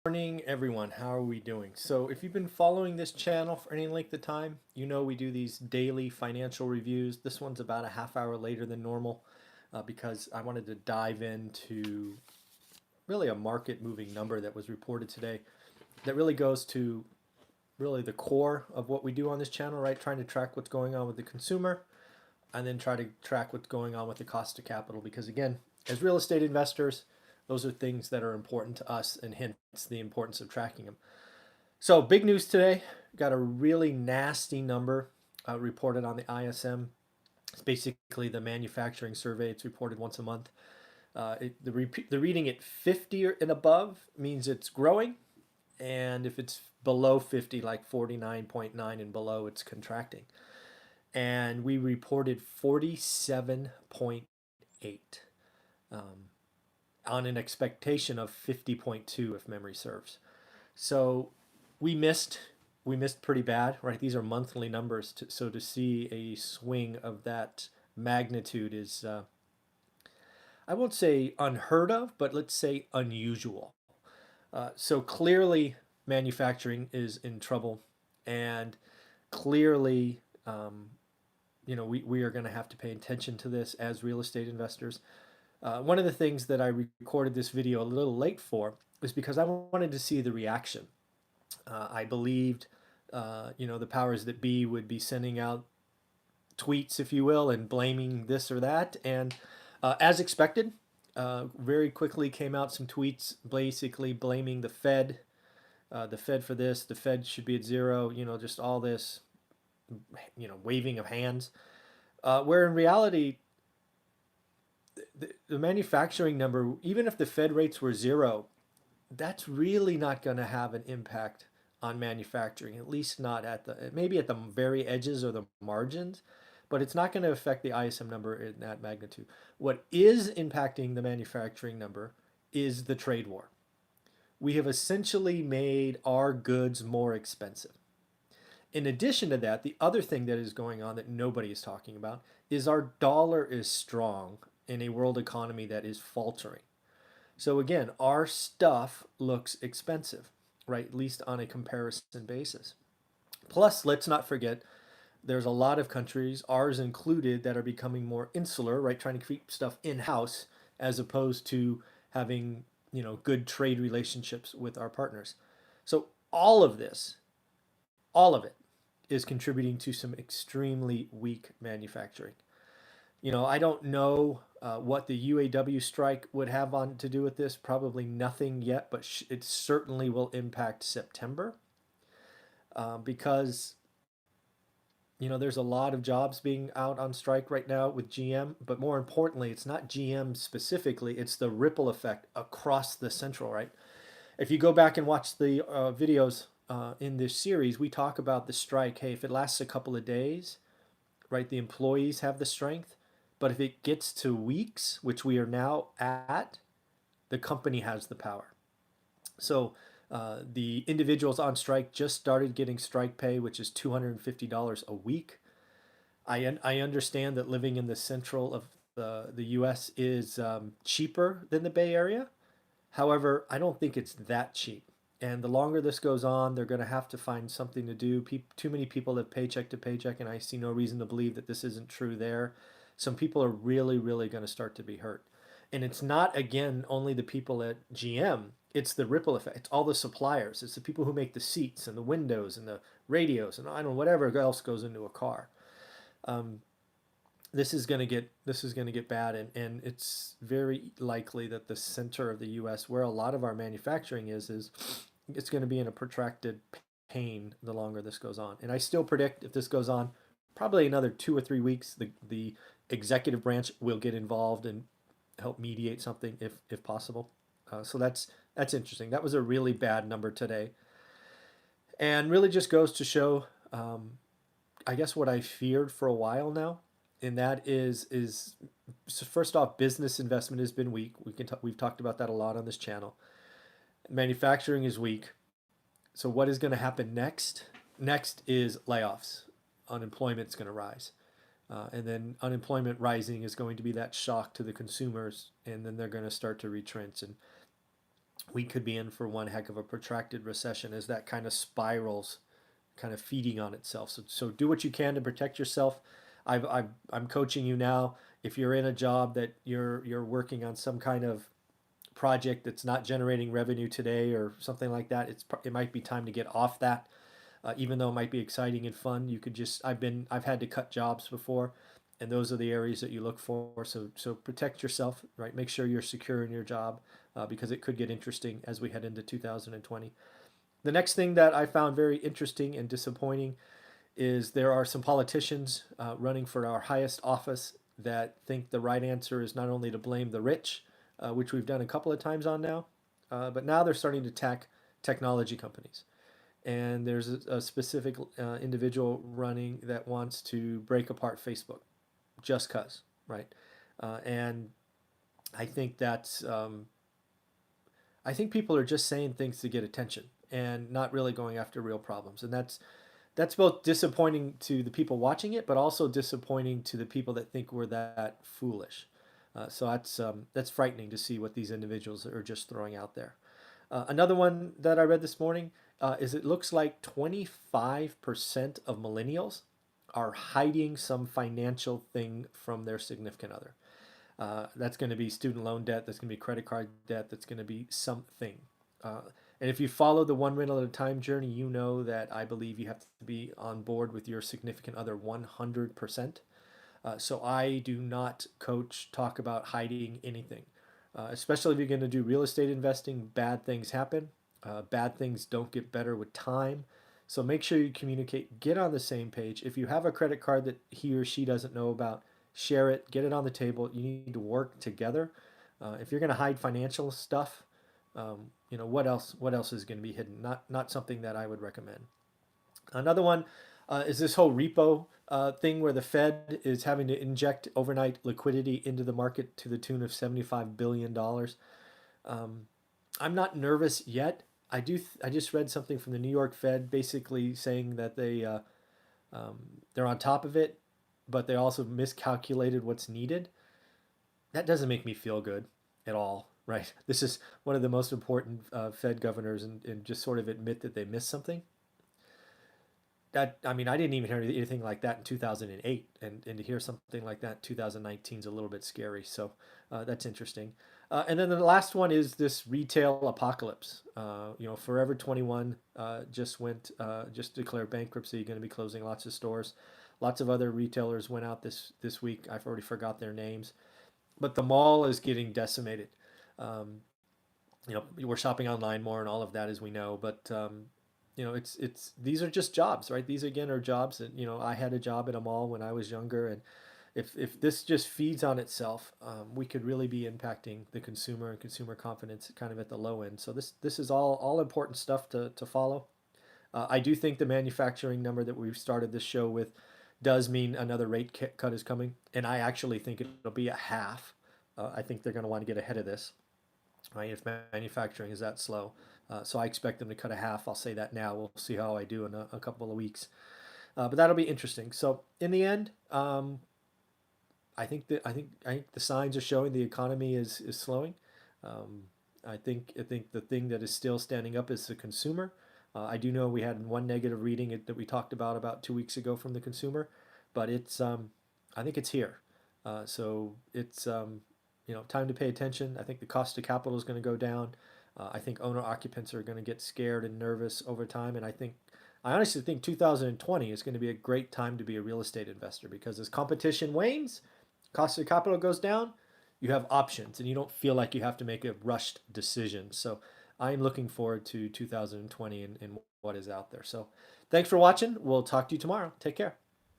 Morning, everyone. How are we doing? So, if you've been following this channel for any length of time, you know we do these daily financial reviews. This one's about a half hour later than normal because I wanted to dive into really a market moving number that was reported today that really goes to really the core of what we do on this channel, right? Trying to track what's going on with the consumer and then try to track what's going on with the cost of capital because, again, as real estate investors, those are things that are important to us and hence the importance of tracking them. So, big news today. Got a really nasty number reported on the ISM. It's basically the manufacturing survey. It's reported once a month. The reading at 50 and above means it's growing. And if it's below 50, like 49.9 and below, it's contracting. And we reported 47.8 on an expectation of 50.2, if memory serves. So we missed we missed pretty bad, right? These are monthly numbers, so to see a swing of that magnitude is I won't say unheard of, but let's say unusual. So clearly, manufacturing is in trouble, and clearly, we are going to have to pay attention to this as real estate investors. One of the things that I recorded this video a little late for is because I wanted to see the reaction. I believed, the powers that be would be sending out tweets, if you will, and blaming this or that. And as expected, very quickly came out some tweets basically blaming the Fed for this. The Fed should be at zero, just all this, waving of hands. Where in reality, the manufacturing number, even if the Fed rates were zero, that's really not going to have an impact on manufacturing, at least not maybe at the very edges or the margins, but it's not going to affect the ISM number in that magnitude. What is impacting the manufacturing number is the trade war. We have essentially made our goods more expensive. In addition to that, the other thing that is going on that nobody is talking about is our dollar is strong in a world economy that is faltering. So again, our stuff looks expensive, right? At least on a comparison basis. Plus, let's not forget, there's a lot of countries, ours included, that are becoming more insular, right? Trying to keep stuff in-house as opposed to having, good trade relationships with our partners. So all of it is contributing to some extremely weak manufacturing. I don't know what the UAW strike would have on to do with this. Probably nothing yet, but it certainly will impact September because there's a lot of jobs being out on strike right now with GM. But more importantly, it's not GM specifically; it's the ripple effect across the central. Right? If you go back and watch the videos in this series, we talk about the strike. Hey, if it lasts a couple of days, right, the employees have the strength. But if it gets to weeks, which we are now at, the company has the power. So the individuals on strike just started getting strike pay, which is $250 a week. I understand that living in the central of the U.S. is cheaper than the Bay Area. However, I don't think it's that cheap. And the longer this goes on, they're going to have to find something to do. Too many people live paycheck to paycheck, and I see no reason to believe that this isn't true there. Some people are really, really going to start to be hurt. And it's not, again, only the people at GM. It's the ripple effect. It's all the suppliers. It's the people who make the seats and the windows and the radios and I don't know, whatever else goes into a car. Um, this is going to get bad, and it's very likely that the center of the U.S., where a lot of our manufacturing is it's going to be in a protracted pain the longer this goes on. And I still predict if this goes on, probably another 2 or 3 weeks, the executive branch will get involved and help mediate something if possible. So that's interesting. That was a really bad number today, and really just goes to show, I guess, what I feared for a while now, and that is so first off, business investment has been weak. We've talked about that a lot on this channel. Manufacturing is weak. So what is going to happen next? Next is layoffs. Unemployment is going to rise. And then unemployment rising is going to be that shock to the consumers, and then they're going to start to retrench. And we could be in for one heck of a protracted recession as that kind of spirals, kind of feeding on itself. So do what you can to protect yourself. I'm coaching you now. If you're in a job that you're working on some kind of project that's not generating revenue today or something like that, it might be time to get off that. Even though it might be exciting and fun, you could just I've had to cut jobs before, and those are the areas that you look for. So protect yourself, right? Make sure you're secure in your job, because it could get interesting as we head into 2020. The next thing that I found very interesting and disappointing is there are some politicians running for our highest office that think the right answer is not only to blame the rich, which we've done a couple of times on now, but now they're starting to attack technology companies. And there's a specific individual running that wants to break apart Facebook just cause, right? And I think that's I think people are just saying things to get attention and not really going after real problems, and that's both disappointing to the people watching it, but also disappointing to the people that think we're that foolish. So that's frightening to see what these individuals are just throwing out there. Another one that I read this morning is it looks like 25% of millennials are hiding some financial thing from their significant other. That's going to be student loan debt. That's going to be credit card debt. That's going to be something. Uh, and if you follow the one rental at a time journey, you know that I believe you have to be on board with your significant other 100%. So I do not coach, talk about hiding anything, especially if you're going to do real estate investing. Bad things happen. Bad things don't get better with time. So make sure you communicate, get on the same page. If you have a credit card that he or she doesn't know about, share it, get it on the table. You need to work together. If you're going to hide financial stuff, what else? What else is going to be hidden? Not something that I would recommend. Another one is this whole repo thing where the Fed is having to inject overnight liquidity into the market to the tune of $75 billion. I'm not nervous yet. I just read something from the New York Fed basically saying that they're on top of it, but they also miscalculated what's needed. That doesn't make me feel good at all, right? This is one of the most important Fed governors, and just sort of admit that they missed something. That I mean, I didn't even hear anything like that in 2008, and to hear something like that in 2019 is a little bit scary. So that's interesting. And then the last one is this retail apocalypse. Forever 21 just declared bankruptcy, going to be closing lots of stores. Lots of other retailers went out this week. I've already forgot their names, but the mall is getting decimated. Um, we're shopping online more and all of that, as we know, but it's these are just jobs, right? These again are jobs that I had a job at a mall when I was younger, and if this just feeds on itself, we could really be impacting the consumer and consumer confidence kind of at the low end. So this is all important stuff to follow. I do think the manufacturing number that we've started this show with does mean another rate cut is coming, and I actually think it'll be a half. I think they're going to want to get ahead of this, right? If manufacturing is that slow, so I expect them to cut a half. I'll say that now. We'll see how I do in a couple of weeks, but that'll be interesting. So in the end, I think the signs are showing the economy is slowing. Um, I think the thing that is still standing up is the consumer. I do know we had one negative reading that we talked about 2 weeks ago from the consumer, but I think it's here. So it's time to pay attention. I think the cost of capital is going to go down. I think owner occupants are going to get scared and nervous over time, and I honestly think 2020 is going to be a great time to be a real estate investor because as competition wanes, cost of capital goes down, you have options and you don't feel like you have to make a rushed decision. So I'm looking forward to 2020 and what is out there. So thanks for watching. We'll talk to you tomorrow. Take care.